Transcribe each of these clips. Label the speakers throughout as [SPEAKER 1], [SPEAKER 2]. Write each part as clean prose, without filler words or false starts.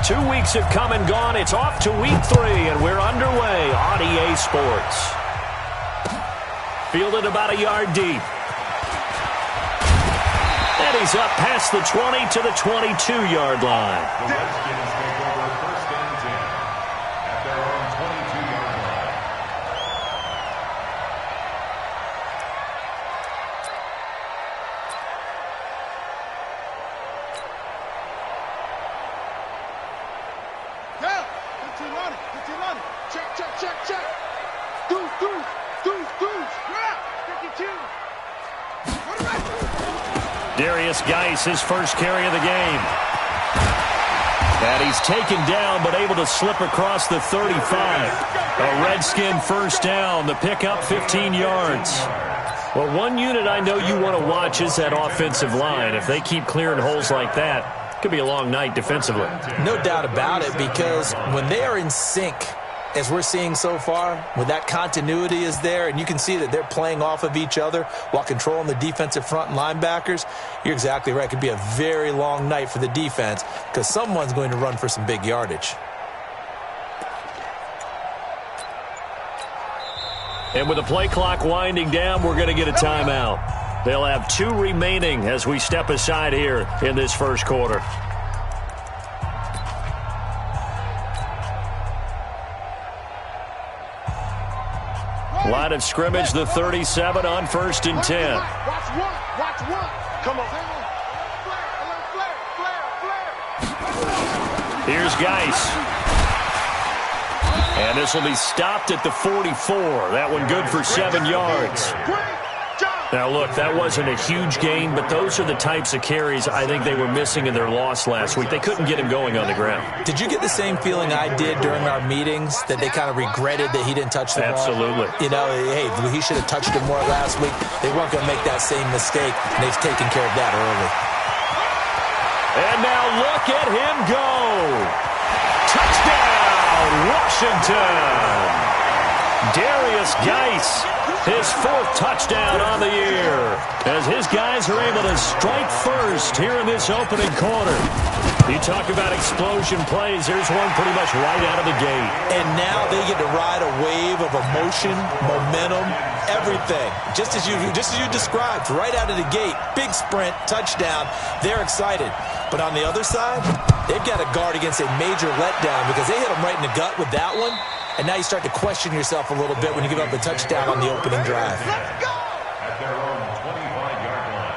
[SPEAKER 1] 2 weeks have come and gone. It's off to week 3, and we're underway on EA Sports. Fielded about a yard deep. And he's up past the 20 to the 22-yard line.
[SPEAKER 2] The Redskins take over 1st and 10 at their own 22-yard line.
[SPEAKER 3] Yeah, 15 on it, 15 on it. Check, check, check, check. Deuce, deuce, deuce, deuce. Yeah, 52. What about
[SPEAKER 1] Darius Geis, his first carry of the game. And he's taken down, but able to slip across the 35. A Redskin first down. The pickup, 15 yards. Well, one unit I know you want to watch is that offensive line. If they keep clearing holes like that, it could be a long night defensively.
[SPEAKER 4] No doubt about it, because when they are in sync, as we're seeing so far, when that continuity is there and you can see that they're playing off of each other while controlling the defensive front and linebackers, you're exactly right. It could be a very long night for the defense because someone's going to run for some big yardage.
[SPEAKER 1] And with the play clock winding down, we're going to get a timeout. They'll have 2 remaining as we step aside here in this first quarter. Line of scrimmage, the 37 on 1st and 10.
[SPEAKER 3] Watch one, watch one. Come on.
[SPEAKER 1] Here's Geis. And this will be stopped at the 44. That one good for 7 yards. Now, look, that wasn't a huge gain, but those are the types of carries I think they were missing in their loss last week. They couldn't get him going on the ground.
[SPEAKER 4] Did you get the same feeling I did during our meetings, that they kind of regretted that he didn't touch the ball?
[SPEAKER 1] Absolutely.
[SPEAKER 4] You know, hey, he should have touched it more last week. They weren't going to make that same mistake, and they've taken care of that early.
[SPEAKER 1] And now look at him go. Touchdown, Washington. Darius Geis, his 4th touchdown on the year, as his guys are able to strike first here in this opening quarter. You talk about explosion plays, here's one pretty much right out of the gate.
[SPEAKER 4] And now they get to ride a wave of emotion, momentum, everything. Just as you described, right out of the gate, big sprint, touchdown, they're excited. But on the other side, they've got to guard against a major letdown because they hit them right in the gut with that one. And now you start to question yourself a little bit when you give up a touchdown on the opening drive.
[SPEAKER 3] Let's go!
[SPEAKER 2] At their own 25-yard line.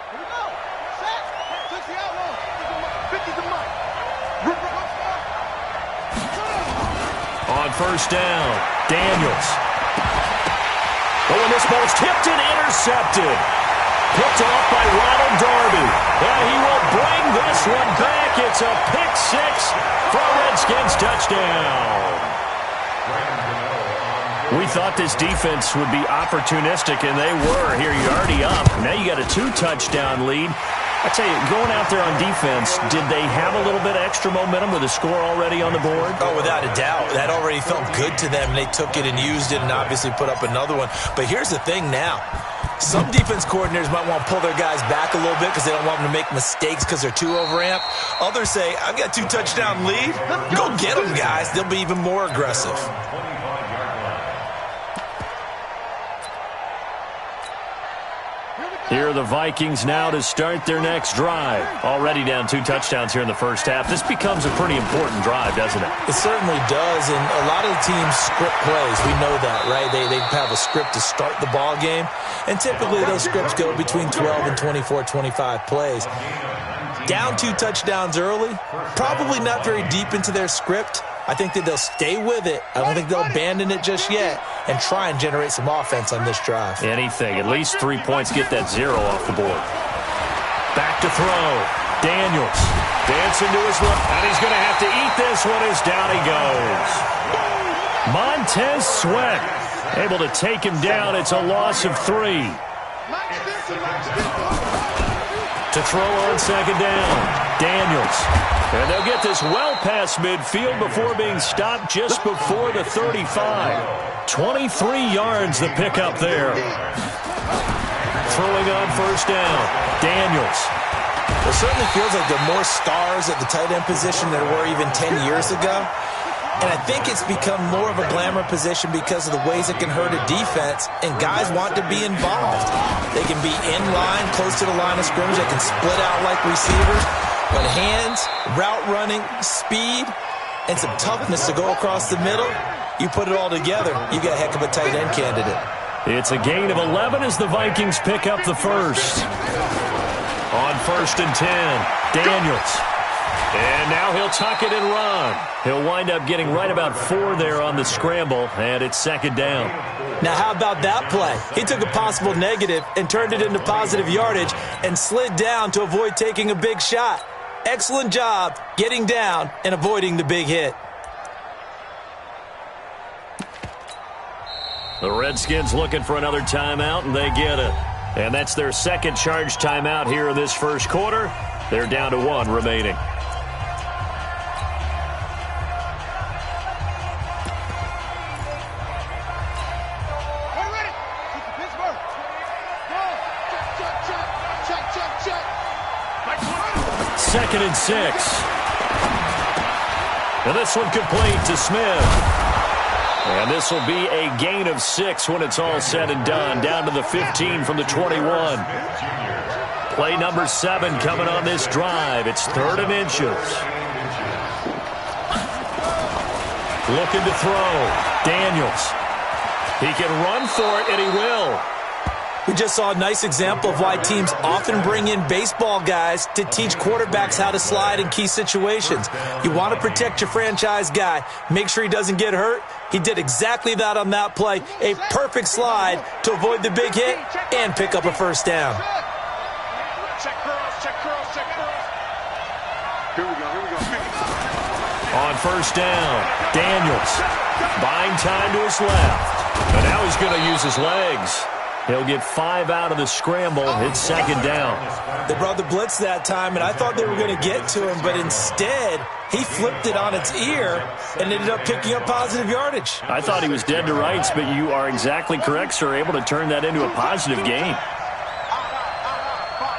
[SPEAKER 3] Here we go. Set. Touch the outlaw. 50's the mark.
[SPEAKER 1] On first down, Daniels. Oh, and this ball's tipped and intercepted. Picked off by Ronald Darby. And he will bring this one back. It's a pick 6 for a Redskins touchdown. We thought this defense would be opportunistic, and they were. Here, you're already up. Now you got a 2-touchdown lead. I tell you, going out there on defense, did they have a little bit of extra momentum with a score already on the board?
[SPEAKER 4] Oh, without a doubt. That already felt good to them, and they took it and used it and obviously put up another one. But here's the thing now. Some defense coordinators might want to pull their guys back a little bit because they don't want them to make mistakes because they're too overamped. Others say, I've got a 2-touchdown lead. Go get them, guys. They'll be even more aggressive.
[SPEAKER 1] Here are the Vikings now to start their next drive. Already down 2 touchdowns here in the first half. This becomes a pretty important drive, doesn't it?
[SPEAKER 4] It certainly does, and a lot of the teams script plays. We know that, right? They have a script to start the ball game, and typically those scripts go between 12 and 24, 25 plays. Down 2 touchdowns early, probably not very deep into their script. I think that they'll stay with it. I don't think they'll abandon it just yet and try and generate some offense on this drive.
[SPEAKER 1] Anything. At least 3 points, get that 0 off the board. Back to throw. Daniels dancing to his left, and he's going to have to eat this one as down he goes. Montez Sweat able to take him down. It's a loss of 3. To throw on second down, Daniels. And they'll get this well past midfield before being stopped just before the 35. 23 yards the pickup there. Throwing on first down, Daniels.
[SPEAKER 4] It certainly feels like there are more stars at the tight end position than there were even 10 years ago. And I think it's become more of a glamour position because of the ways it can hurt a defense, and guys want to be involved. They can be in line, close to the line of scrimmage. They can split out like receivers. But hands, route running, speed, and some toughness to go across the middle, you put it all together, you got a heck of a tight end candidate.
[SPEAKER 1] It's a gain of 11 as the Vikings pick up the first. On first and 10, Daniels. And now he'll tuck it and run. He'll wind up getting right about 4 there on the scramble, and it's second down.
[SPEAKER 4] Now, how about that play? He took a possible negative and turned it into positive yardage and slid down to avoid taking a big shot. Excellent job getting down and avoiding the big hit.
[SPEAKER 1] The Redskins looking for another timeout, and they get it. And that's their second charge timeout here in this first quarter. They're down to 1 remaining. Second and 6. And this one complete to Smith. And this will be a gain of 6 when it's all said and done. Down to the 15 from the 21. Play number 7 coming on this drive. It's 3rd and inches. Looking to throw. Daniels. He can run for it, and he will.
[SPEAKER 4] We just saw a nice example of why teams often bring in baseball guys to teach quarterbacks how to slide in key situations. You want to protect your franchise guy. Make sure he doesn't get hurt. He did exactly that on that play. A perfect slide to avoid the big hit and pick up a first down.
[SPEAKER 3] Check curls, check curls, check curls. Here we go, here we go.
[SPEAKER 1] On first down, Daniels buying time to his left. And now he's going to use his legs. He'll get 5 out of the scramble. It's second down.
[SPEAKER 4] They brought the blitz that time, and I thought they were going to get to him, but instead he flipped it on its ear and ended up picking up positive yardage.
[SPEAKER 1] I thought he was dead to rights, but you are exactly correct, sir. Able to turn that into a positive gain.
[SPEAKER 3] 5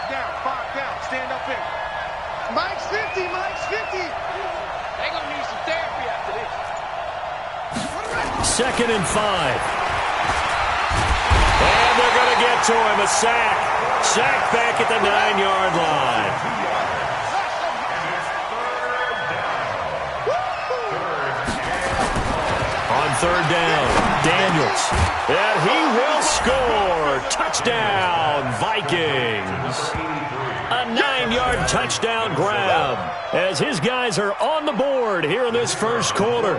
[SPEAKER 3] down, stand up in. Mike's 50, Mike's 50. They're going to need some therapy after this.
[SPEAKER 1] Second and 5. And they're going to get to him. A sack. Sack back at the 9-yard line. On third down, Daniels. And he will score. Touchdown, Vikings. A 9-yard touchdown grab as his guys are on the board here in this first quarter.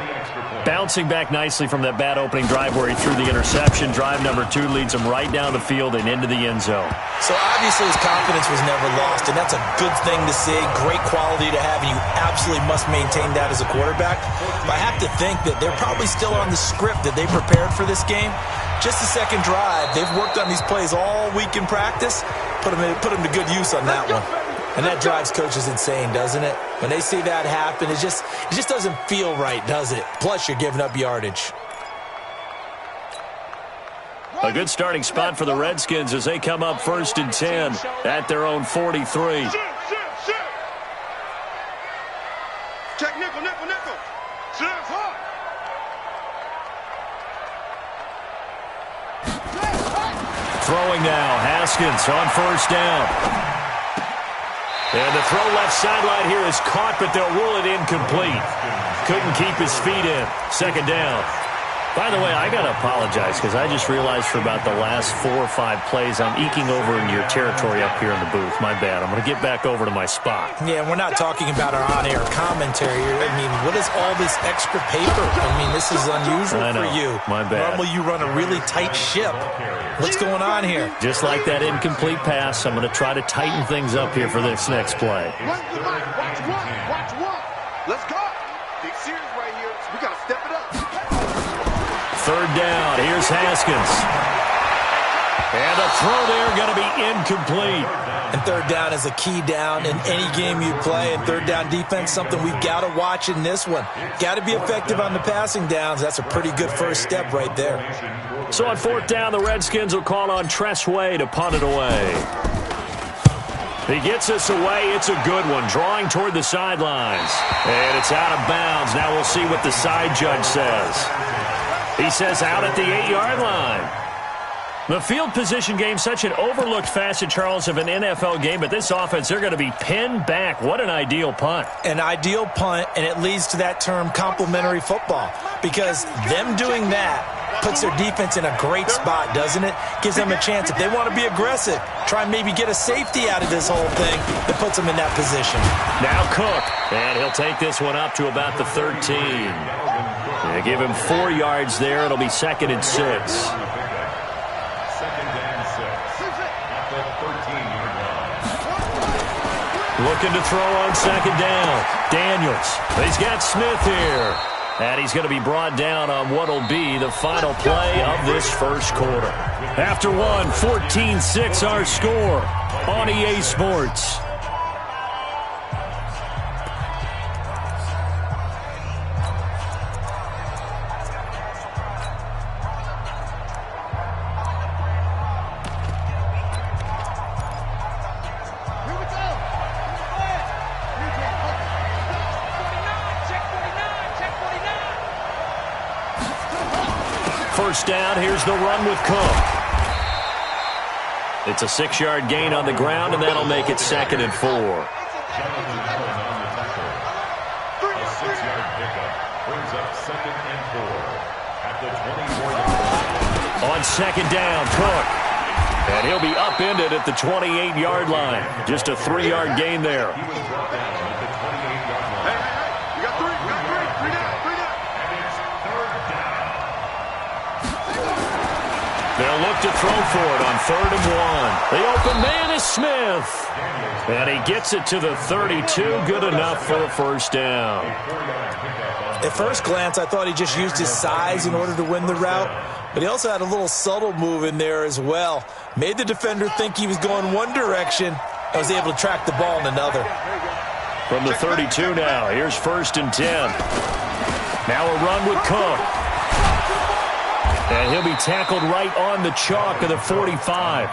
[SPEAKER 1] Bouncing back nicely from that bad opening drive where he threw the interception. Drive number 2 leads him right down the field and into the end zone.
[SPEAKER 4] So obviously his confidence was never lost, and that's a good thing to see. Great quality to have, and you absolutely must maintain that as a quarterback. But I have to think that they're probably still on the script that they prepared for this game. Just the second drive. They've worked on these plays all week in practice. Put them to good use on that one. And that drives coaches insane, doesn't it? When they see that happen, it just doesn't feel right, does it? Plus, you're giving up yardage.
[SPEAKER 1] A good starting spot for the Redskins as they come up first and 10 at their own 43.
[SPEAKER 3] Shoot. Check nickel. Shoot, hard.
[SPEAKER 1] Throwing now, Haskins on first down. And the throw left sideline here is caught, but they'll rule it incomplete. Couldn't keep his feet in. Second down. By the way, I got to apologize because I just realized for about the last 4 or 5 plays I'm eking over into your territory up here in the booth. My bad. I'm going to get back over to my spot.
[SPEAKER 4] Yeah, we're not talking about our on-air commentary. I mean, what is all this extra paper? I mean, this is unusual for you.
[SPEAKER 1] My bad.
[SPEAKER 4] Normally you run a really tight ship. What's going on here?
[SPEAKER 1] Just like that incomplete pass, I'm going to try to tighten things up here for this next play.
[SPEAKER 3] Watch one. Let's go. Big series right here. We got to step it up.
[SPEAKER 1] Third down. Here's Haskins. And the throw there going to be incomplete.
[SPEAKER 4] And third down is a key down in any game you play. And third down defense, something we've got to watch in this one. Got to be effective on the passing downs. That's a pretty good first step right there.
[SPEAKER 1] So on fourth down, the Redskins will call on Tressway to punt it away. He gets us away. It's a good one. Drawing toward the sidelines. And it's out of bounds. Now we'll see what the side judge says. He says out at the 8-yard line. The field position game, such an overlooked facet, Charles, of an NFL game, but this offense, they're going to be pinned back. What an ideal punt.
[SPEAKER 4] An ideal punt, and it leads to that term complementary football, because them doing that puts their defense in a great spot, doesn't it? Gives them a chance, if they want to be aggressive, try and maybe get a safety out of this whole thing that puts them in that position.
[SPEAKER 1] Now Cook, and he'll take this one up to about the 13. They give him 4 yards there. It'll be 2nd and 6. Looking to throw on 2nd down. Daniels. He's got Smith here. And he's going to be brought down on what will be the final play of this first quarter. After one, 14-6 our score on EA Sports. First down, here's the run with Cook. It's a 6-yard gain on the ground, and that'll make it 2nd and 4.
[SPEAKER 2] A 6-yard pickup brings up 2nd and 4 at the 24-yard line.
[SPEAKER 1] On 2nd down, Cook. And he'll be upended at the 28-yard line. Just a 3-yard gain there.
[SPEAKER 2] He was brought down at the 28-yard line.
[SPEAKER 3] Hey, you got three down.
[SPEAKER 2] And it's 3rd down.
[SPEAKER 1] They'll look to throw for it on 3rd and 1. The open man is Smith. And he gets it to the 32. Good enough for a first down.
[SPEAKER 4] At first glance, I thought he just used his size in order to win the route. But he also had a little subtle move in there as well. Made the defender think he was going one direction and was able to track the ball in another.
[SPEAKER 1] From the 32 now, here's 1st and 10. Now a run with Cook. And he'll be tackled right on the chalk of the 45.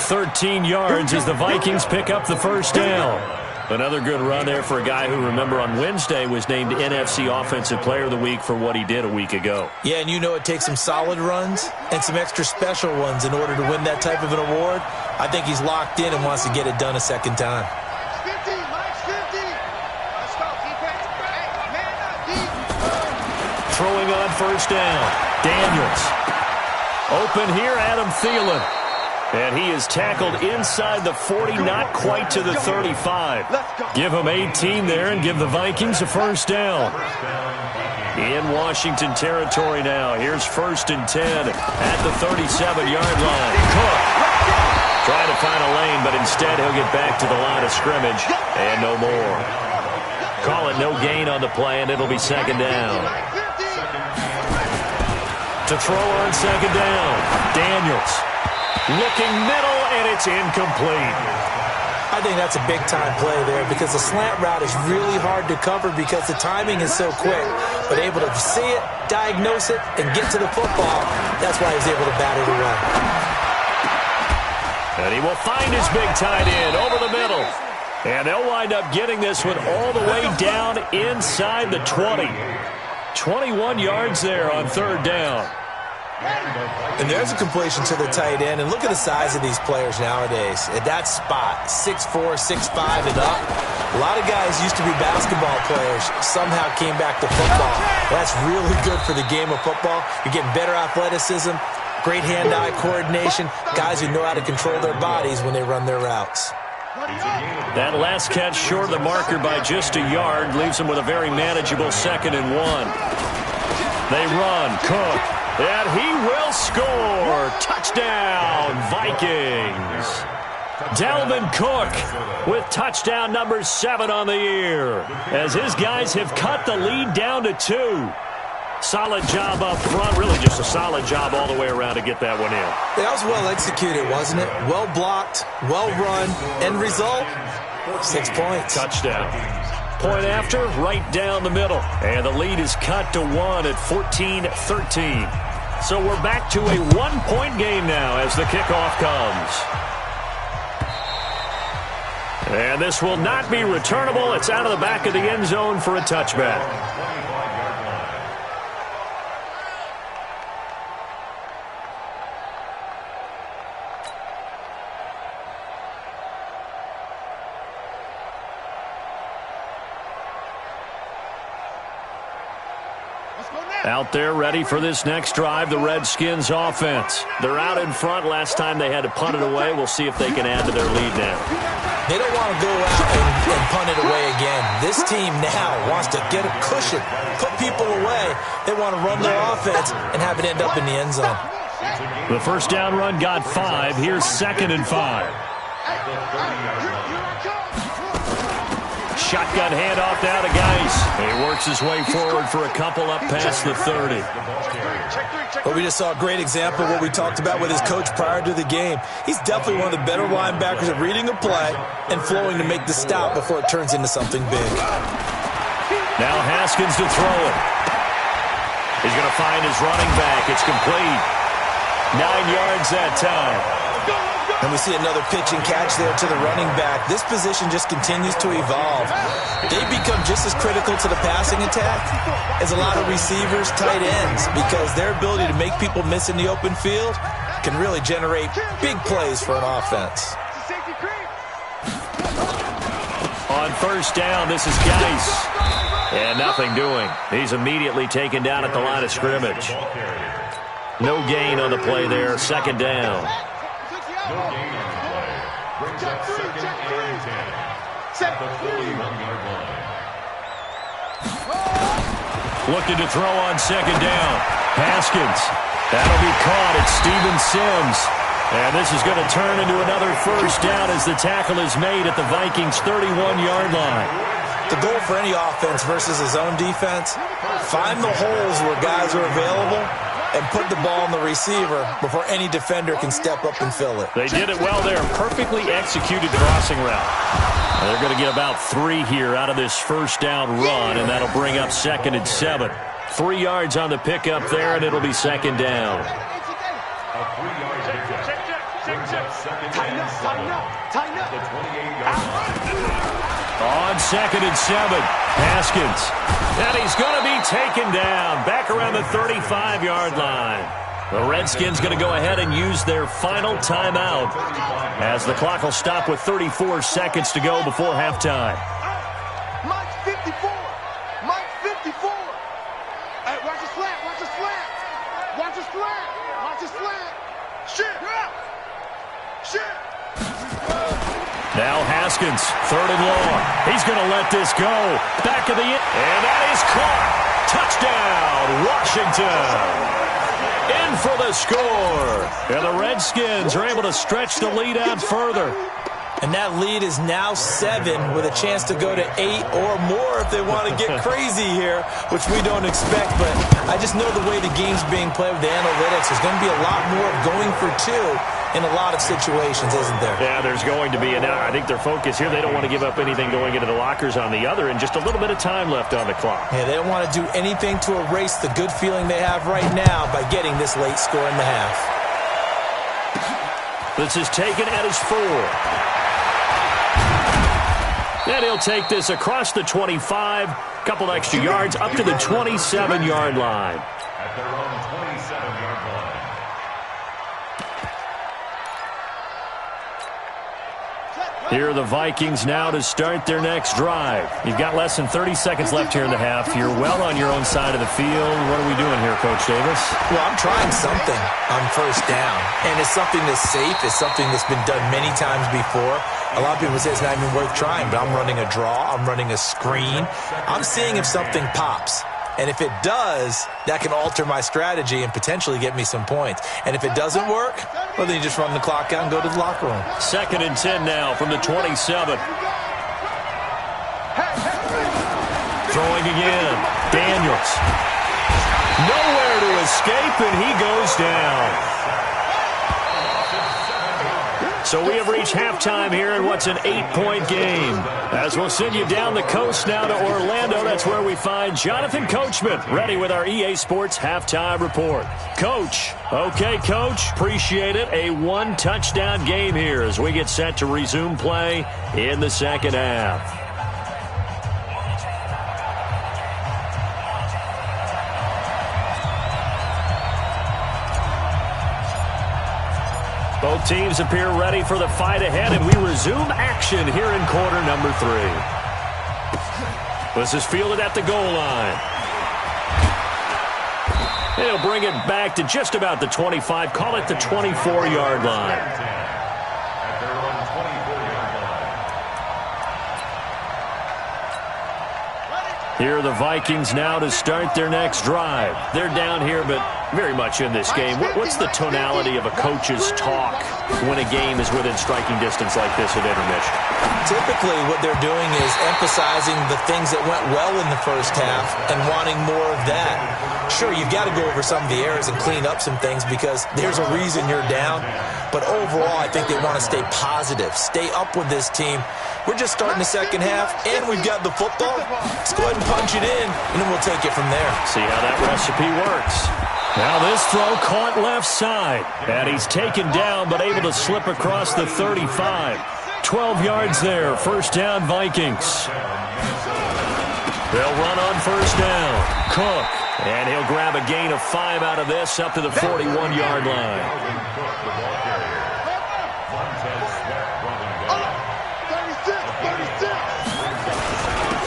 [SPEAKER 1] 13 yards as the Vikings pick up the first down. Another good run there for a guy who, remember, on Wednesday was named NFC Offensive Player of the Week for what he did a week ago.
[SPEAKER 4] Yeah, and you know it takes some solid runs and some extra special ones in order to win that type of an award. I think he's locked in and wants to get it done a second time.
[SPEAKER 3] 50, Mike's 50. Let's go, defense. Hey, man up, deep.
[SPEAKER 1] Throwing on first down. Daniels. Open here, Adam Thielen. And he is tackled inside the 40, not quite to the 35. Give him 18 there and give the Vikings a first down. In Washington territory now. Here's 1st and 10 at the 37-yard line. Cook trying to find a lane, but instead he'll get back to the line of scrimmage and no more. Call it no gain on the play, and it'll be 2nd down. To throw on 2nd down, Daniels. Looking middle, and it's incomplete.
[SPEAKER 4] I think that's a big-time play there because the slant route is really hard to cover because the timing is so quick. But able to see it, diagnose it, and get to the football, that's why he's able to bat it away.
[SPEAKER 1] And he will find his big tight end over the middle. And they'll wind up getting this one all the way down inside the 20. 21 yards there on 3rd down.
[SPEAKER 4] And there's a completion to the tight end. And look at the size of these players nowadays. At that spot, 6'4", 6'5", and up. A lot of guys used to be basketball players, somehow came back to football. That's really good for the game of football. You're getting better athleticism, great hand-eye coordination, guys who know how to control their bodies when they run their routes.
[SPEAKER 1] That last catch short of the marker by just a yard leaves them with a very manageable 2nd and 1. They run, Cook, and he will score. Touchdown, Vikings. Dalvin Cook with touchdown number 7 on the year as his guys have cut the lead down to 2. Solid job up front. Really just a solid job all the way around to get that one in.
[SPEAKER 4] That was well executed, wasn't it? Well blocked, well run. End result, 6 points.
[SPEAKER 1] Touchdown. Point after, right down the middle. And the lead is cut to 1 at 14-13. So we're back to a 1-point game now as the kickoff comes. And this will not be returnable. It's out of the back of the end zone for a touchback. Out there ready for this next drive, the Redskins offense. They're out in front. Last time they had to punt it away. We'll see if they can add to their lead now.
[SPEAKER 4] They don't want to go out and punt it away again. This team now wants to get a cushion, put people away. They want to run their offense and have it end up in the end zone.
[SPEAKER 1] The first down run got 5. Here's 2nd and 5. Shotgun handoff now to Geis. He works his way forward for a couple up past the 30.
[SPEAKER 4] But we just saw a great example of what we talked about with his coach prior to the game. He's definitely one of the better linebackers at reading a play and flowing to make the stop before it turns into something big.
[SPEAKER 1] Now Haskins to throw it. He's going to find his running back. It's complete. 9 yards that time.
[SPEAKER 4] And we see another pitch and catch there to the running back. This position just continues to evolve. They become just as critical to the passing attack as a lot of receivers, tight ends, because their ability to make people miss in the open field can really generate big plays for an offense.
[SPEAKER 1] On first down, this is Geis. And nothing doing. He's immediately taken down at the line of scrimmage. No gain on the play there. 2nd down.
[SPEAKER 2] No gain on the play. Brings up 2nd and 10 at the 41-yard line.
[SPEAKER 1] Looking to throw on 2nd down. Haskins. That'll be caught. It's Steven Sims. And this is going to turn into another first down as the tackle is made at the Vikings' 31-yard line.
[SPEAKER 4] The goal for any offense versus his own defense, find the holes where guys are available and put the ball on the receiver before any defender can step up and fill it.
[SPEAKER 1] They did it well there. Perfectly executed crossing route. And they're going to get about 3 here out of this first down run, and that'll bring up 2nd and 7. 3 yards on the pickup there, and it'll be 2nd down.
[SPEAKER 2] A 3-yard pickup brings up 2nd and 7 at the 28-yard line.
[SPEAKER 1] On 2nd and 7, Haskins. And he's going to be taken down back around the 35-yard line. The Redskins going to go ahead and use their final timeout as the clock will stop with 34 seconds to go before halftime.
[SPEAKER 3] Mike 54. Mike 54. Hey, watch the slant. Watch the slant. Watch the slant. Watch the slant. Shit. Shit.
[SPEAKER 1] Now Haskins, 3rd and long. He's going to let this go. Back of the end. And that is caught. Touchdown, Washington. In for the score. And the Redskins are able to stretch the lead out further.
[SPEAKER 4] And that lead is now 7 with a chance to go to 8 or more if they want to get crazy here, which we don't expect. But I just know the way the game's being played with the analytics, there's going to be a lot more of going for 2 in a lot of situations, isn't there?
[SPEAKER 1] Yeah, there's going to be. And I think their focus here, they don't want to give up anything going into the lockers on the other, and just a little bit of time left on the clock.
[SPEAKER 4] Yeah, they don't want to do anything to erase the good feeling they have right now by getting this late score in the half.
[SPEAKER 1] This is taken at his 4. And he'll take this across the 25, couple extra yards up to the 27-yard line.
[SPEAKER 2] At their own 27-yard line.
[SPEAKER 1] Here are the Vikings now to start their next drive. You've got less than 30 seconds left here in the half. You're well on your own side of the field. What are we doing here, Coach Davis?
[SPEAKER 4] Well, I'm trying something on first down, and it's something that's safe. It's something that's been done many times before. A lot of people say it's not even worth trying, but I'm running a draw. I'm running a screen. I'm seeing if something pops. And if it does, that can alter my strategy and potentially get me some points. And if it doesn't work, well, then you just run the clock out and go to the locker room.
[SPEAKER 1] 2nd and 10 now from the 27. Throwing again. Daniels. Nowhere to escape, and he goes down. So we have reached halftime here in what's an 8-point game. As we'll send you down the coast now to Orlando, that's where we find Jonathan Coachman ready with our EA Sports halftime report. Coach. Okay, Coach. Appreciate it. A one-touchdown game here as we get set to resume play in the second half. Both teams appear ready for the fight ahead, and we resume action here in quarter number 3. This is fielded at the goal line. He'll bring it back to just about the 25, call it the 24-yard line. Here are the Vikings now to start their next drive. They're down here, but very much in this game. What's the tonality of a coach's talk when a game is within striking distance like this at intermission?
[SPEAKER 4] Typically, what they're doing is emphasizing the things that went well in the first half and wanting more of that. Sure, you've got to go over some of the errors and clean up some things because there's a reason you're down. But overall, I think they want to stay positive, stay up with this team. We're just starting the second half, and we've got the football. Let's go ahead and punch it in, and then we'll take it from there.
[SPEAKER 1] See how that recipe works. Now this throw caught left side, and he's taken down but able to slip across the 35. 12 yards there, first down Vikings. They'll run on first down. Cook, and he'll grab a gain of 5 out of this up to the 41-yard line.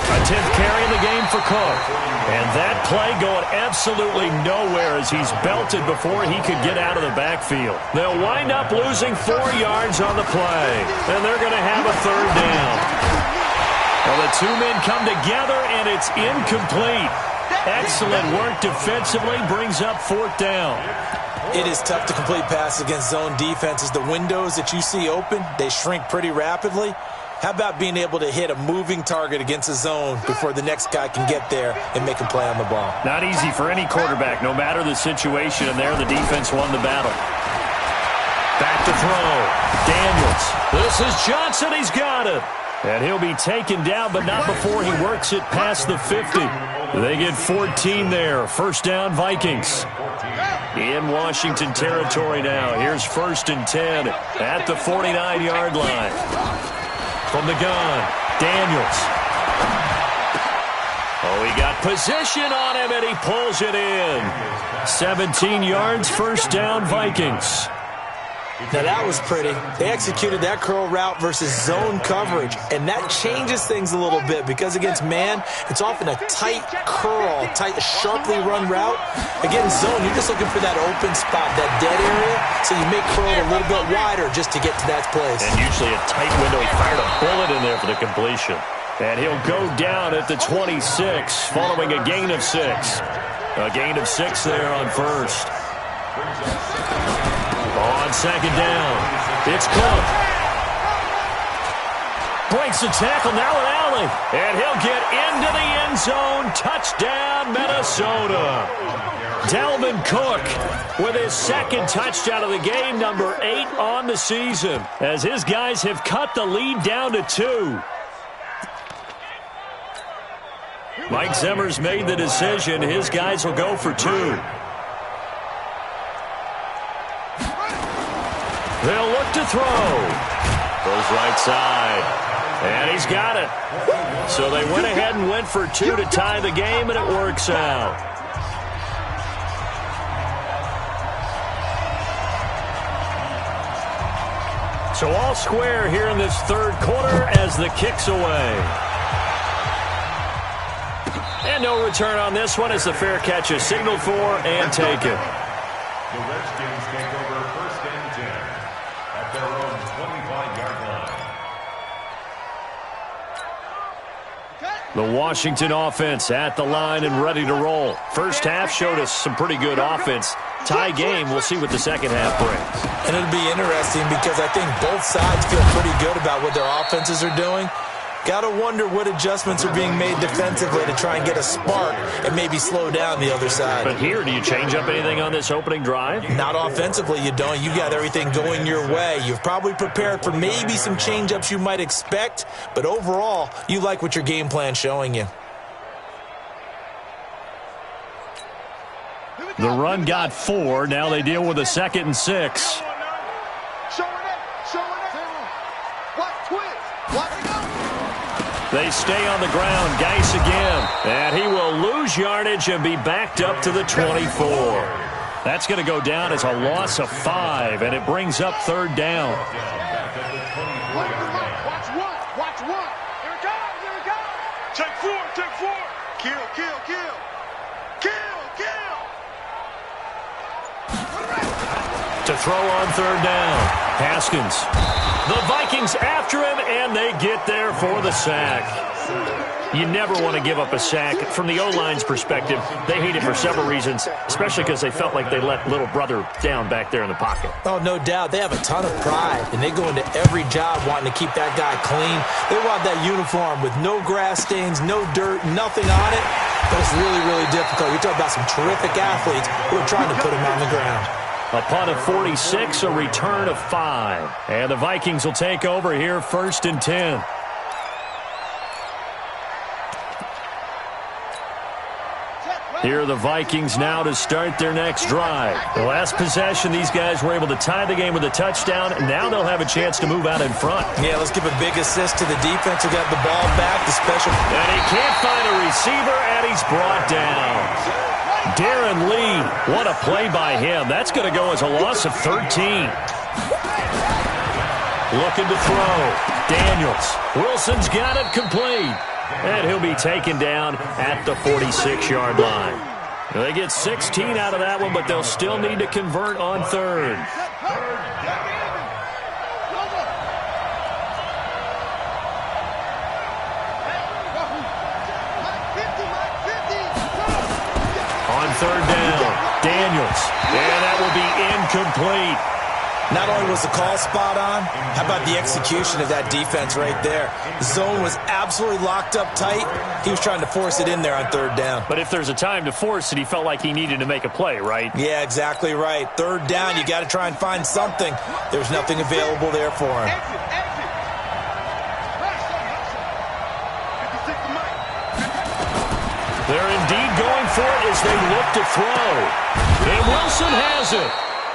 [SPEAKER 1] A 10th carry in the game for Cook. And that play going absolutely nowhere as he's belted before he could get out of the backfield. They'll wind up losing 4 yards on the play. And they're going to have a third down. Well, the two men come together, and it's incomplete. Excellent work defensively brings up fourth down.
[SPEAKER 4] It is tough to complete passes against zone defenses. The windows that you see open, they shrink pretty rapidly. How about being able to hit a moving target against a zone before the next guy can get there and make a play on the ball?
[SPEAKER 1] Not easy for any quarterback, no matter the situation, and there the defense won the battle. Back to throw. Daniels. This is Johnson. He's got it. And he'll be taken down, but not before he works it past the 50. They get 14 there. First down, Vikings. In Washington territory now. Here's first and 10 at the 49-yard line. From the gun, Daniels. Oh, he got position on him, and he pulls it in. 17 yards, first down, Vikings.
[SPEAKER 4] Now, that was pretty. They executed that curl route versus zone coverage, and that changes things a little bit because against man, it's often a tight curl, tight, sharply run route. Against zone, you're just looking for that open spot, that dead area, so you make curl a little bit wider just to get to that place.
[SPEAKER 1] And usually a tight window. He fired a bullet in there for the completion. And he'll go down at the 26, following a gain of 6. A gain of 6 there on first. On second down, it's Cook. Breaks the tackle, now an alley. And he'll get into the end zone. Touchdown, Minnesota. Dalvin Cook with his second touchdown of the game, number 8 on the season, as his guys have cut the lead down to 2. Mike Zimmer's made the decision. His guys will go for 2. They'll look to throw. Goes right side. And he's got it. So they went ahead and went for 2 to tie the game, and it works out. So all square here in this third quarter as the kick's away. And no return on this one as the fair catch is signaled for and taken.
[SPEAKER 2] The Redskins take over first and 10 at their own 25-yard line.
[SPEAKER 1] The Washington offense at the line and ready to roll. First half showed us some pretty good offense. Tie game, we'll see what the second half brings.
[SPEAKER 4] And it'll be interesting because I think both sides feel pretty good about what their offenses are doing. Got to wonder what adjustments are being made defensively to try and get a spark and maybe slow down the other side.
[SPEAKER 1] But here, do you change up anything on this opening drive?
[SPEAKER 4] Not offensively, you don't. You got everything going your way. You've probably prepared for maybe some change-ups you might expect, but overall, you like what your game plan's showing you.
[SPEAKER 1] The run got 4. Now they deal with a 2nd and 6. They stay on the ground. Geis again. And he will lose yardage and be backed up to the 24. That's going to go down as a loss of 5, and it brings up 3rd down.
[SPEAKER 3] Watch one. Watch one. Here it comes. Here it comes. Take 4. Take 4. Kill, kill, kill. Kill, kill.
[SPEAKER 1] To throw on 3rd down. Haskins. The Vikings after him, and they get there for the sack. You never want to give up a sack. From the O-line's perspective, they hate it for several reasons, especially because they felt like they let little brother down back there in the pocket.
[SPEAKER 4] Oh, no doubt. They have a ton of pride, and they go into every job wanting to keep that guy clean. They want that uniform with no grass stains, no dirt, nothing on it. But it's really, really difficult. You're talking about some terrific athletes who are trying to put him on the ground.
[SPEAKER 1] A punt of 46, a return of 5. And the Vikings will take over here, 1st and 10. Here are the Vikings now to start their next drive. The last possession, these guys were able to tie the game with a touchdown, and now they'll have a chance to move out in front.
[SPEAKER 4] Yeah, let's give a big assist to the defense who got the ball back. The special.
[SPEAKER 1] And he can't find a receiver, and he's brought down. Darren Lee, what a play by him. That's going to go as a loss of 13. Looking to throw. Daniels. Wilson's got it complete. And he'll be taken down at the 46-yard line. They get 16 out of that one, but they'll still need to convert on 3rd. On 3rd down, Daniels. And that will be incomplete.
[SPEAKER 4] Not only was the call spot on, how about the execution of that defense right there? The zone was absolutely locked up tight. He was trying to force it in there on 3rd down.
[SPEAKER 1] But if there's a time to force it, he felt like he needed to make a play, right?
[SPEAKER 4] Yeah, exactly right. 3rd down, you got to try and find something. There's nothing available there for him.
[SPEAKER 1] They're indeed going for it as they look to throw. And Wilson has it.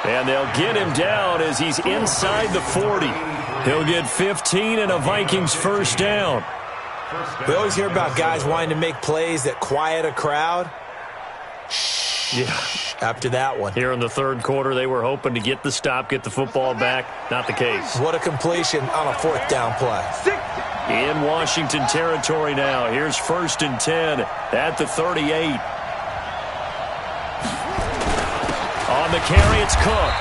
[SPEAKER 1] And they'll get him down as he's inside the 40. He'll get 15 and a Vikings 1st down.
[SPEAKER 4] We always hear about guys wanting to make plays that quiet a crowd.
[SPEAKER 1] Yeah.
[SPEAKER 4] After that one.
[SPEAKER 1] Here in the 3rd quarter, they were hoping to get the stop, get the football back. Not the case.
[SPEAKER 4] What a completion on a 4th down play.
[SPEAKER 1] In Washington territory now. Here's 1st and 10 at the 38. On the carry, it's Cook.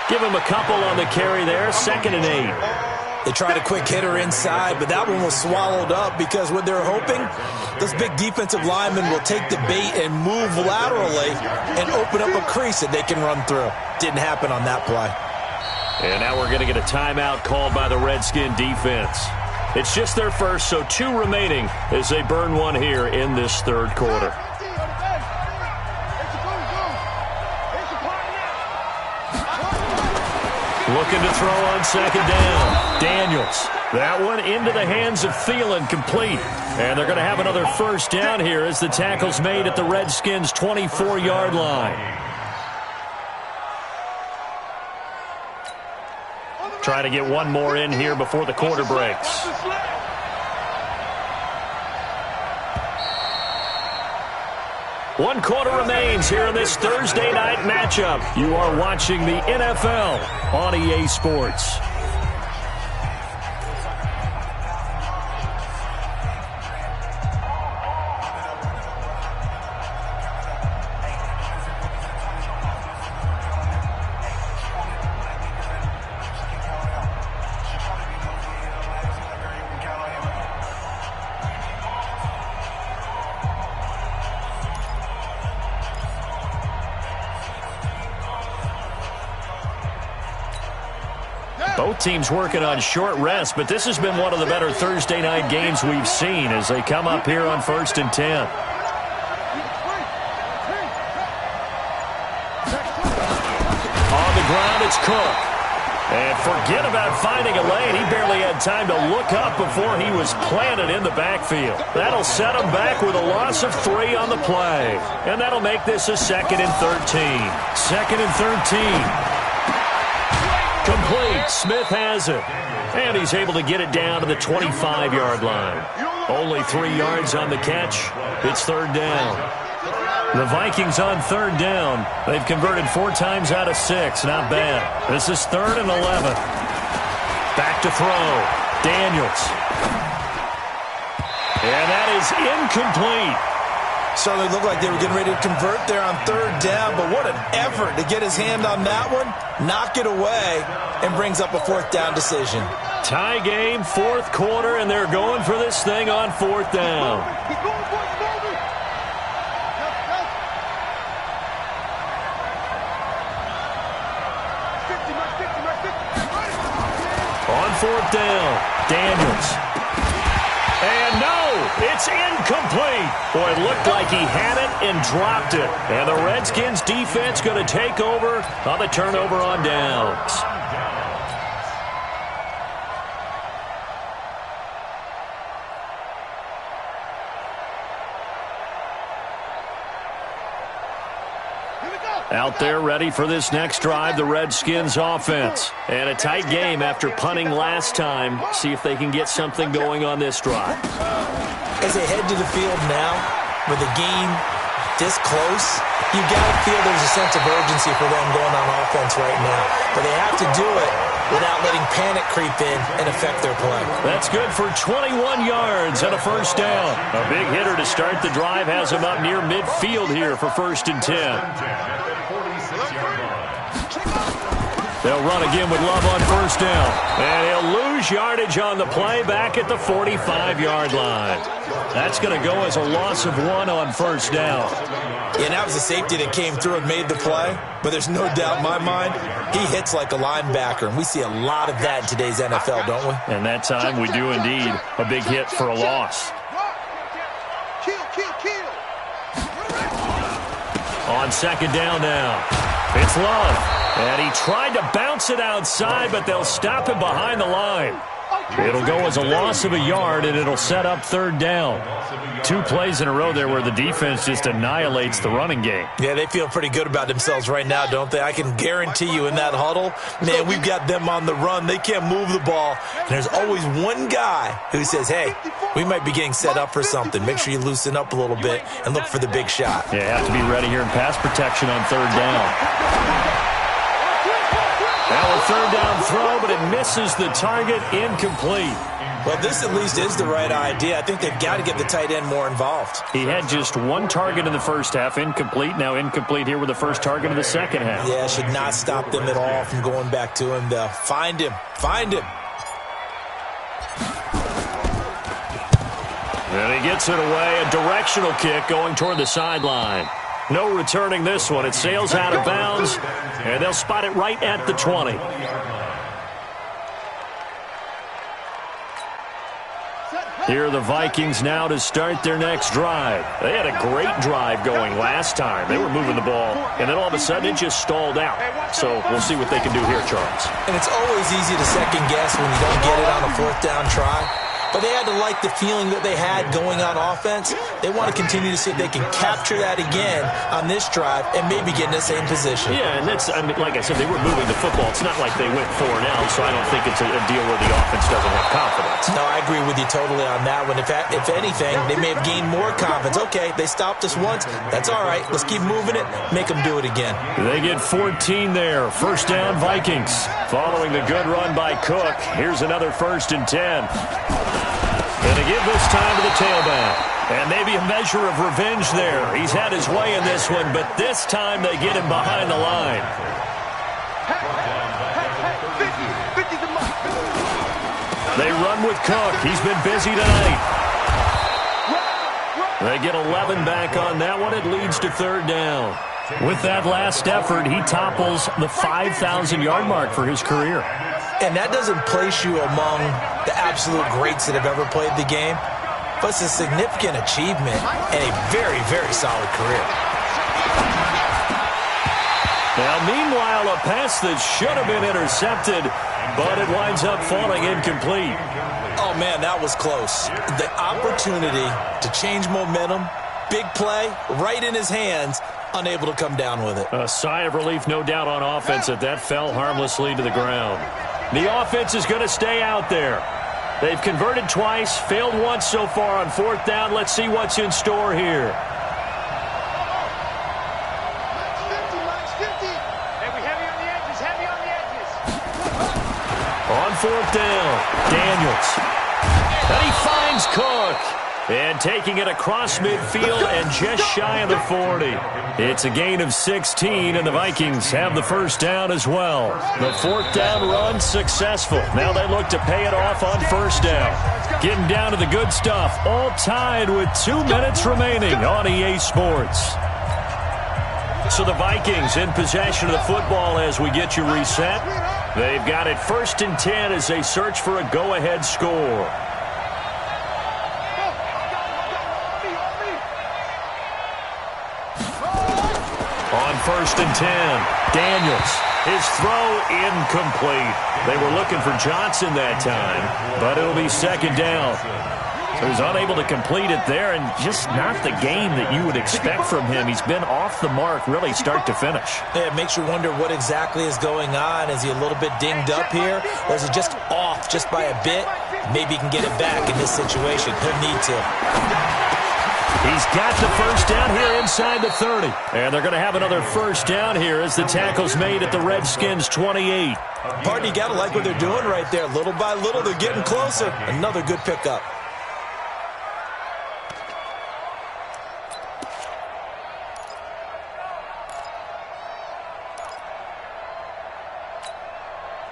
[SPEAKER 1] Give him a couple on the carry there. 2nd and 8.
[SPEAKER 4] They tried a quick hitter inside, but that one was swallowed up because what they're hoping, those big defensive linemen will take the bait and move laterally and open up a crease that they can run through. Didn't happen on that play.
[SPEAKER 1] And now we're going to get a timeout called by the Redskin defense. It's just their first, so 2 remaining as they burn one here in this 3rd quarter. Looking to throw on 2nd down. Daniels. That one into the hands of Thielen, complete. And they're going to have another 1st down here as the tackle's made at the Redskins' 24-yard line. Trying to get one more in here before the quarter breaks. One quarter remains here in this Thursday night matchup. You are watching the NFL on EA Sports. Both teams working on short rest, but this has been one of the better Thursday night games we've seen as they come up here on 1st and 10. On the ground, it's Cook. And forget about finding a lane. He barely had time to look up before he was planted in the backfield. That'll set him back with a loss of 3 on the play. And that'll make this a 2nd and 13. 2nd and 13. Complete. Smith has it. And he's able to get it down to the 25-yard line. Only 3 yards on the catch. It's 3rd down. The Vikings on 3rd down. They've converted 4 times out of 6. Not bad. This is 3rd and 11. Back to throw. Daniels. And that is incomplete.
[SPEAKER 4] Certainly looked like they were getting ready to convert there on 3rd down, but what an effort to get his hand on that one, knock it away, and brings up a 4th down decision.
[SPEAKER 1] Tie game, 4th quarter, and they're going for this thing on 4th down. On 4th down, Daniels. And no, it's incomplete. Boy, it looked like he had it and dropped it. And the Redskins defense going to take over on the turnover on downs. Out there ready for this next drive, the Redskins offense. And a tight game after punting last time. See if they can get something going on this drive.
[SPEAKER 4] As they head to the field now, with the game this close, you got to feel there's a sense of urgency for them going on offense right now. But they have to do it without letting panic creep in and affect their play.
[SPEAKER 1] That's good for 21 yards and a 1st down. A big hitter to start the drive has him up near midfield here for 1st and 10. They'll run again with Love on 1st down. And he'll lose yardage on the play back at the 45-yard line. That's going to go as a loss of 1 on 1st down.
[SPEAKER 4] Yeah, and that was a safety that came through and made the play. But there's no doubt in my mind, he hits like a linebacker. And we see a lot of that in today's NFL, don't we?
[SPEAKER 1] And that time we do indeed. A big hit for a loss. On 2nd down now. It's Love. And he tried to bounce it outside, but they'll stop him behind the line. It'll go as a loss of a yard, and it'll set up 3rd down. 2 plays in a row there where the defense just annihilates the running game.
[SPEAKER 4] Yeah, they feel pretty good about themselves right now, don't they? I can guarantee you in that huddle, man, we've got them on the run. They can't move the ball. And there's always one guy who says, hey, we might be getting set up for something. Make sure you loosen up a little bit and look for the big shot.
[SPEAKER 1] Yeah, have to be ready here in pass protection on 3rd down. Now a 3rd down throw, but it misses the target, incomplete.
[SPEAKER 4] Well, this at least is the right idea. I think they've got to get the tight end more involved.
[SPEAKER 1] He had just 1 target in the first half, incomplete. Now incomplete here with the first target of the second half.
[SPEAKER 4] Yeah, should not stop them at all from going back to him. They'll find him. Find him.
[SPEAKER 1] And he gets it away. A directional kick going toward the sideline. No returning this one. It sails out of bounds, and they'll spot it right at the 20. Here are the Vikings now to start their next drive. They had a great drive going last time. They were moving the ball, and then all of a sudden it just stalled out. So we'll see what they can do here, Charles.
[SPEAKER 4] And it's always easy to second guess when you don't get it on a 4th down try. But they had to like the feeling that they had going on offense. They want to continue to see if they can capture that again on this drive and maybe get in the same position.
[SPEAKER 1] Yeah, and that's, I mean, like I said, they were moving the football. It's not like they went 4 and out, so I don't think it's a deal where the offense doesn't have confidence.
[SPEAKER 4] No, I agree with you totally on that one. If anything, they may have gained more confidence. Okay, they stopped us once. That's all right. Let's keep moving it. Make them do it again.
[SPEAKER 1] They get 14 there. 1st down, Vikings. Following the good run by Cook, here's another 1st and 10. Going to give this time to the tailback. And maybe a measure of revenge there. He's had his way in this one, but this time they get him behind the line. They run with Cook. He's been busy tonight. They get 11 back on that one. It leads to 3rd down. With that last effort, he topples the 5,000-yard mark for his career.
[SPEAKER 4] And that doesn't place you among the absolute greats that have ever played the game, but it's a significant achievement and a very, very solid career.
[SPEAKER 1] Now, meanwhile, a pass that should have been intercepted, but it winds up falling incomplete.
[SPEAKER 4] Oh, man, that was close. The opportunity to change momentum, big play, right in his hands, unable to come down with it.
[SPEAKER 1] A sigh of relief, no doubt, on offense that fell harmlessly to the ground. The offense is going to stay out there. They've converted twice, failed once so far on fourth down. Let's see what's in store here. On fourth down, Daniels. And he finds Cook. And taking it across midfield and just shy of the 40. It's a gain of 16, and the Vikings have the first down as well. The fourth down run successful. Now they look to pay it off on first down. Getting down to the good stuff. All tied with 2 minutes remaining on EA Sports. So the Vikings in possession of the football as we get you reset. They've got it 1st and 10 as they search for a go-ahead score. On 1st and 10, Daniels. His throw incomplete. They were looking for Johnson that time, but it'll be 2nd down. So he's unable to complete it there, and just not the game that you would expect from him. He's been off the mark really start to finish.
[SPEAKER 4] Yeah, it makes you wonder what exactly is going on. Is he a little bit dinged up here, or is he just off just by a bit? Maybe he can get it back in this situation. He'll need to.
[SPEAKER 1] He's got the first down here inside the 30. And they're going to have another first down here as the tackle's made at the Redskins' 28.
[SPEAKER 4] Pardon, you got to like what they're doing right there. Little by little, they're getting closer. Another good pickup.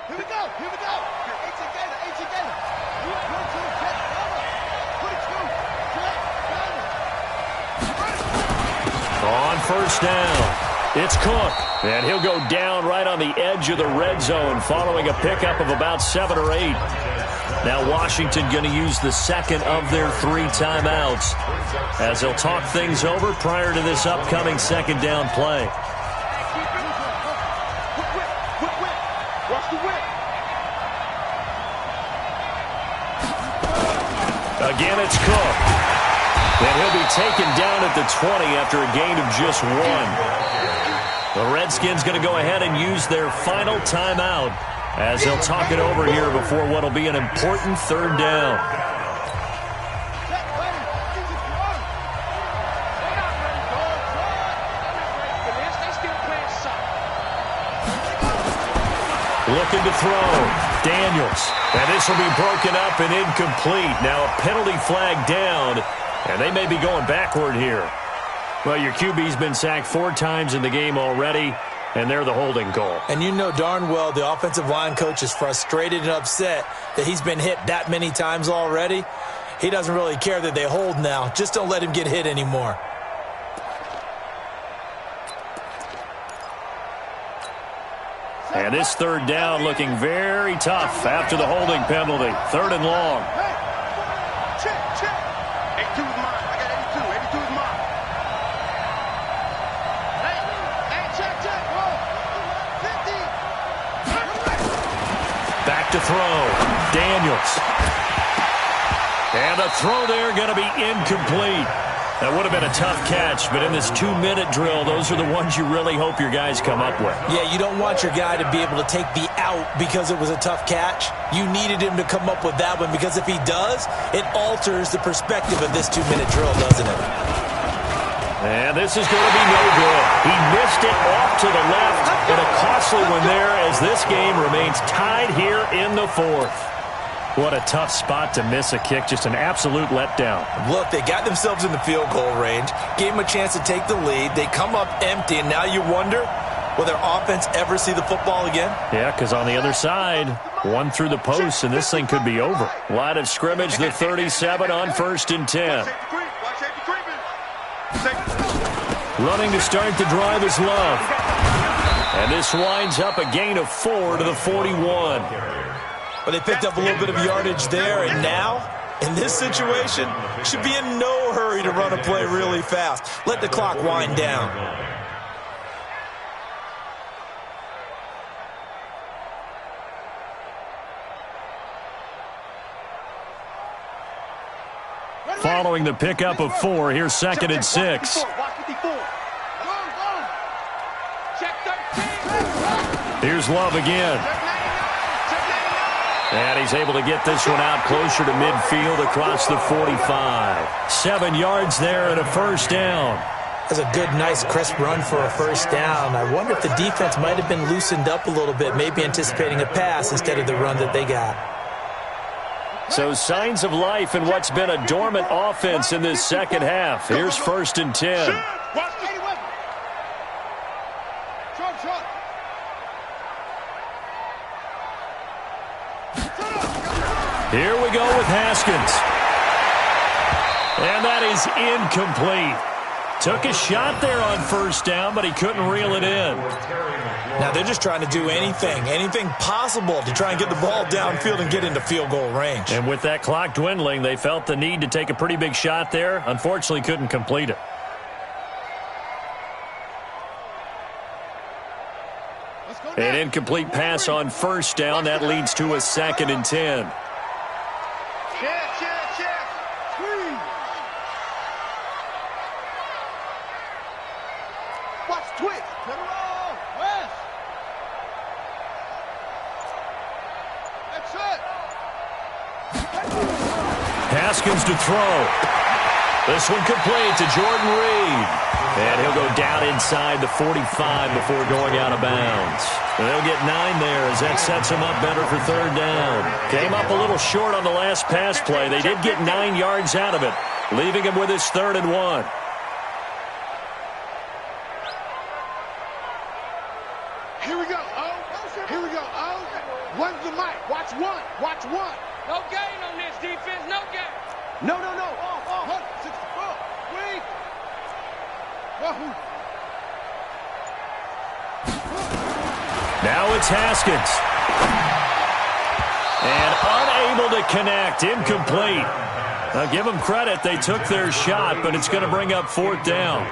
[SPEAKER 3] Here we go. Here we go. 18 gainer. 18 gainer. 1, 2, get cover. 22,
[SPEAKER 1] On first down, it's Cook. And he'll go down right on the edge of the red zone following a pickup of about 7 or 8. Now Washington going to use the second of their 3 timeouts as they'll talk things over prior to this upcoming 2nd down play. Again, it's Cook. And he'll be taken down at the 20 after a gain of just 1. The Redskins going to go ahead and use their final timeout as they'll talk it over here before what will be an important 3rd down. Looking to throw. Daniels. And this will be broken up and incomplete. Now a penalty flag down, and they may be going backward here. Well, your QB's been sacked 4 times in the game already, and they're the holding call.
[SPEAKER 4] And you know darn well the offensive line coach is frustrated and upset that he's been hit that many times already. He doesn't really care that they hold now. Just don't let him get hit anymore.
[SPEAKER 1] And this 3rd down looking very tough after the holding penalty. 3rd and long.
[SPEAKER 3] check. 82 is mine. I got 82. 82 is mine. Hey, check. 50.
[SPEAKER 1] Back to throw. Daniels. And the throw there going to be incomplete. That would have been a tough catch, but in this 2-minute drill, those are the ones you really hope your guys come up with.
[SPEAKER 4] Yeah, you don't want your guy to be able to take the out because it was a tough catch. You needed him to come up with that one because if he does, it alters the perspective of this 2-minute drill, doesn't it?
[SPEAKER 1] And this is going to be no good. He missed it off to the left, and a costly one there as this game remains tied here in the 4th. What a tough spot to miss a kick. Just an absolute letdown.
[SPEAKER 4] Look, they got themselves in the field goal range, gave them a chance to take the lead. They come up empty, and now you wonder, will their offense ever see the football again?
[SPEAKER 1] Yeah, because on the other side, one through the post, and this thing could be over. Line of scrimmage, the 37 on 1st and 10. Running to start the drive is Love. And this winds up a gain of 4 to the 41.
[SPEAKER 4] Well, they picked up a little bit of yardage there, and now, in this situation, should be in no hurry to run a play really fast. Let the clock wind down.
[SPEAKER 1] Following the pickup of 4, here's 2nd and 6. Here's Love again. And he's able to get this one out closer to midfield across the 45. 7 yards there and a first down.
[SPEAKER 4] That's a good, nice, crisp run for a first down. I wonder if the defense might have been loosened up a little bit, maybe anticipating a pass instead of the run that they got.
[SPEAKER 1] So signs of life in what's been a dormant offense in this second half. Here's 1st and 10. Here we go with Haskins. And that is incomplete. Took a shot there on first down, but he couldn't reel it in.
[SPEAKER 4] Now they're just trying to do anything possible to try and get the ball downfield and get into field goal range.
[SPEAKER 1] And with that clock dwindling, they felt the need to take a pretty big shot there. Unfortunately, couldn't complete it. An incomplete pass on first down. That leads to a 2nd and 10. Haskins to throw. This one complete to Jordan Reed. And he'll go down inside the 45 before going out of bounds. And they'll get 9 there as that sets him up better for 3rd down. Came up a little short on the last pass play. They did get 9 yards out of it, leaving him with his 3rd and 1.
[SPEAKER 3] Here we go, O. Here we go, O. Runs the mic. Watch one. Watch one.
[SPEAKER 5] No gain on this defense. No gain.
[SPEAKER 3] No. 64. Wait.
[SPEAKER 1] Now it's Haskins. And unable to connect. Incomplete. Now give them credit. They took their shot, but it's going to bring up 4th down.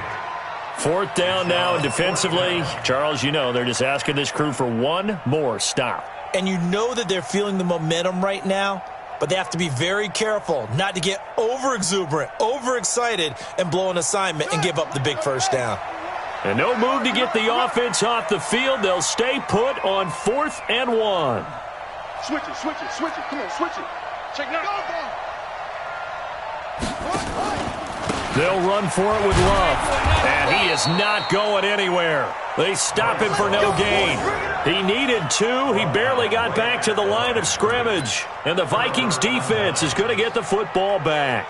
[SPEAKER 1] 4th down now, and defensively, Charles, you know, they're just asking this crew for one more stop.
[SPEAKER 4] And you know that they're feeling the momentum right now, but they have to be very careful not to get over-exuberant, overexcited, and blow an assignment and give up the big first down.
[SPEAKER 1] And no move to get the offense off the field. They'll stay put on 4th and 1.
[SPEAKER 3] Switch it. Come on, switch it. Check now.
[SPEAKER 1] They'll run for it with Love. And he is not going anywhere. They stop him for no gain. He needed 2. He barely got back to the line of scrimmage. And the Vikings defense is going to get the football back.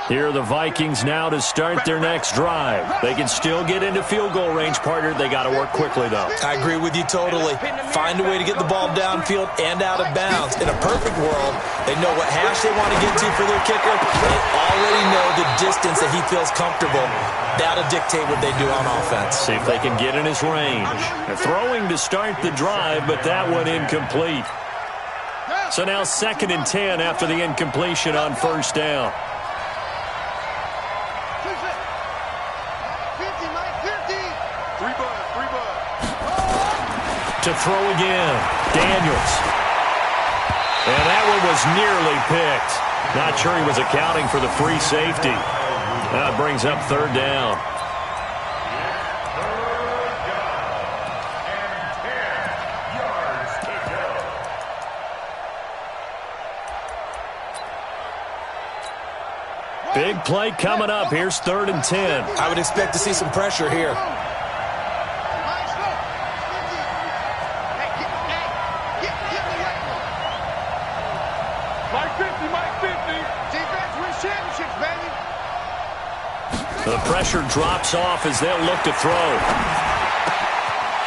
[SPEAKER 1] Here are the Vikings now to start their next drive. They can still get into field goal range, partner. They got to work quickly, though.
[SPEAKER 4] I agree with you totally. Find a way to get the ball downfield and out of bounds. In a perfect world, they know what hash they want to get to for their kicker. They already know the distance that he feels comfortable. That'll dictate what they do on offense.
[SPEAKER 1] See if they can get in his range. They're throwing to start the drive, but that one incomplete. So now 2nd and 10 after the incompletion on first down. To throw again, Daniels. And that one was nearly picked. Not sure he was accounting for the free safety. That brings up 3rd down. Big play coming up. Here's 3rd and 10.
[SPEAKER 4] I would expect to see some pressure here.
[SPEAKER 1] The pressure drops off as they'll look to throw.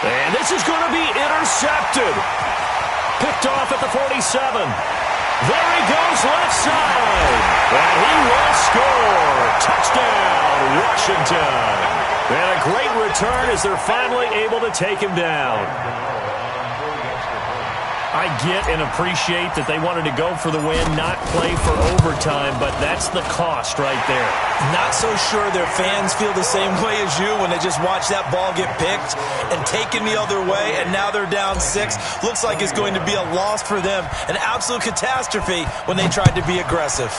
[SPEAKER 1] And this is going to be intercepted. Picked off at the 47. There he goes left side. And he will score. Touchdown, Washington. And a great return as they're finally able to take him down. I get and appreciate that they wanted to go for the win, not play for overtime, but that's the cost right there.
[SPEAKER 4] Not so sure their fans feel the same way as you when they just watch that ball get picked and taken the other way, and now they're down 6. Looks like it's going to be a loss for them, an absolute catastrophe when they tried to be aggressive.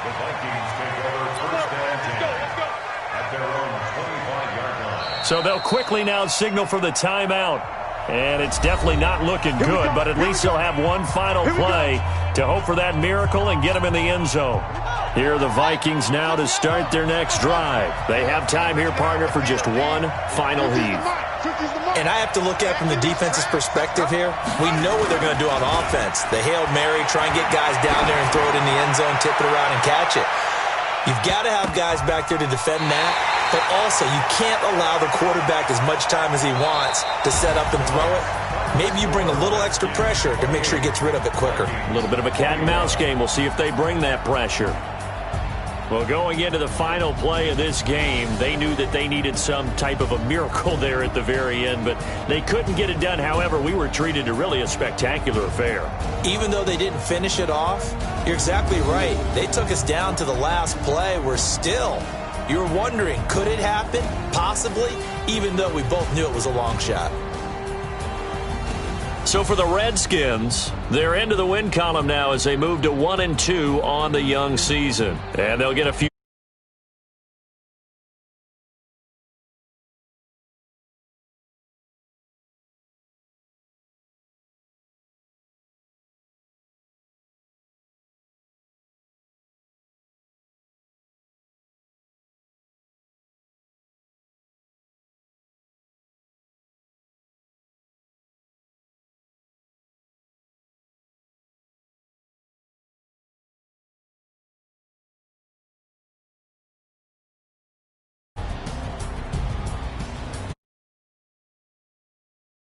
[SPEAKER 2] The Vikings take over first and 10 at their own 25-yard line.
[SPEAKER 1] So they'll quickly now signal for the timeout. And it's definitely not looking good, but at least they'll have one final play to hope for that miracle and get them in the end zone. Here are the Vikings now to start their next drive. They have time here, partner, for just one final heave.
[SPEAKER 4] And I have to look at it from the defense's perspective here. We know what they're going to do on offense. The Hail Mary, try and get guys down there and throw it in the end zone, tip it around and catch it. You've got to have guys back there to defend that, but also you can't allow the quarterback as much time as he wants to set up and throw it. Maybe you bring a little extra pressure to make sure he gets rid of it quicker.
[SPEAKER 1] A little bit of a cat and mouse game. We'll see if they bring that pressure. Well, going into the final play of this game, they knew that they needed some type of a miracle there at the very end, but they couldn't get it done. However, we were treated to really a spectacular affair.
[SPEAKER 4] Even though they didn't finish it off, you're exactly right. They took us down to the last play. We're still, you're wondering, could it happen? Possibly, even though we both knew it was a long shot.
[SPEAKER 1] So for the Redskins, they're into the win column now as they move to 1-2 on the young season. And they'll get a few